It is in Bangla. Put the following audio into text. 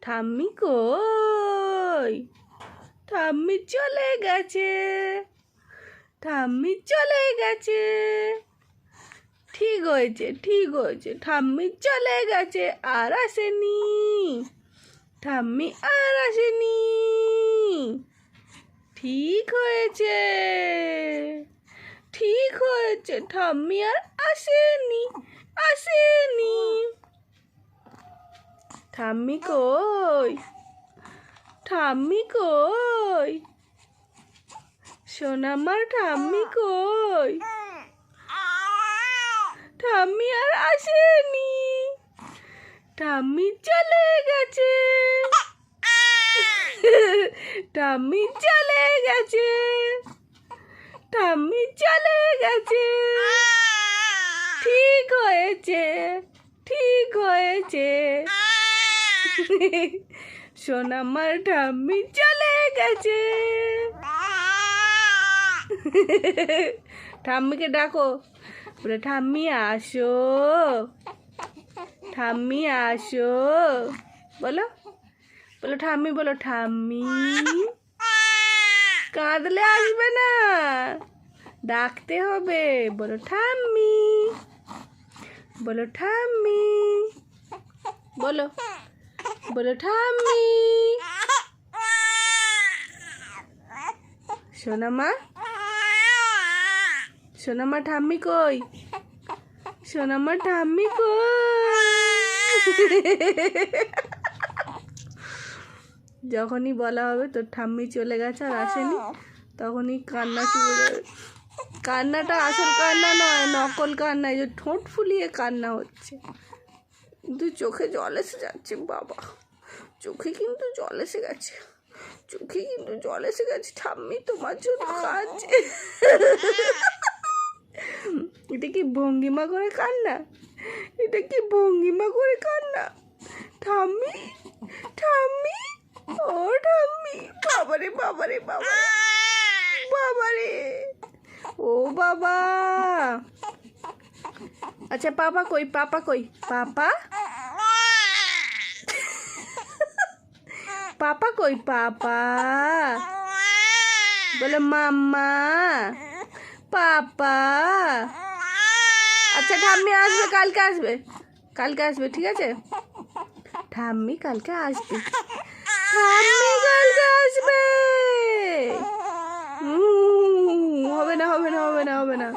ঠাম্মি কই? ঠাম্মি চলে গেছে, ঠাম্মি চলে গেছে। ঠিক হয়েছে, ঠিক হয়েছে, ঠাম্মি চলে গেছে, আর আসেনি। ঠাম্মি আর আসেনি। ঠিক হয়েছে, ঠিক হয়েছে, ঠাম্মি আর আসেনি, আসেনি। ঠাম্মি কই? ঠাম্মি কই? সোনামার ঠাম্মি কই? ঠাম্মি আর আসেনি, ঠাম্মি চলে গেছে, ঠাম্মি চলে গেছে, ঠাম্মি চলে গেছে। ঠিক হয়েছে, ঠিক হয়েছে, সোনামার ঠাম্মি চলে গেছে। ঠাম্মিকে ডাকো, বলে ঠাম্মি আসো, ঠাম্মি আসো, বলো, বলো ঠাম্মি, বলো ঠাম্মি। কাঁদলে আসবে না, ডাকতে হবে। বলো ঠাম্মি, বলো ঠাম্মি, বলো, বলো ঠাম্মি। সোনামা, সোনামা ঠাম্মি কই? সোনামা ঠাম্মি কই? যখনই বলা হবে তোর ঠাম্মি চলে গেছে আর আসেনি, তখনই কান্না শুরু হবে। কান্নাটা আসল কান্না নয়, নকল কান্না। এই যে ঠোঁট ফুলিয়ে কান্না হচ্ছে, কিন্তু চোখে জল এসে যাচ্ছে। বাবা, চোখে কিন্তু জল এসে গেছে, চোখে কিন্তু জল এসে গেছে। ঠাম্মি তোমার জন্য কাঁদছে। এটা কি ভঙ্গিমা করে কান্না? এটা কি ভঙ্গিমা করে কান্না? ঠাম্মি, ঠাম্মি, ও ঠাম্মি। বাবারে, বাবারে, বাবারে, বাবারে, ও বাবা। আচ্ছা পাপা কই? পাপা কই? পাপা, পাপা কই? পাপা বলে মাম্মা, পাপা। আচ্ছা ঠাম্মি আসবে, কালকে আসবে, কালকে আসবে, ঠিক আছে? ঠাম্মি কালকে আসবে, ঠাম্মি কালকে আসবে। হবে না, হবে না, হবে না, হবে না।